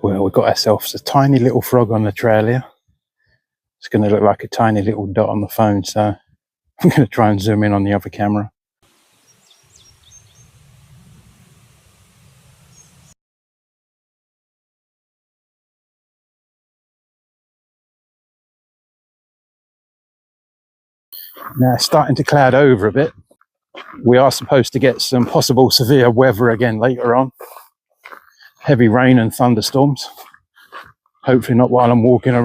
Well, we've got ourselves a tiny little frog on the trail here. It's going to look like a tiny little dot on the phone, so I'm going to try and zoom in on the other camera. Now it's starting to cloud over a bit. We are supposed to get some possible severe weather again later on. Heavy rain and thunderstorms. Hopefully not while I'm walking around.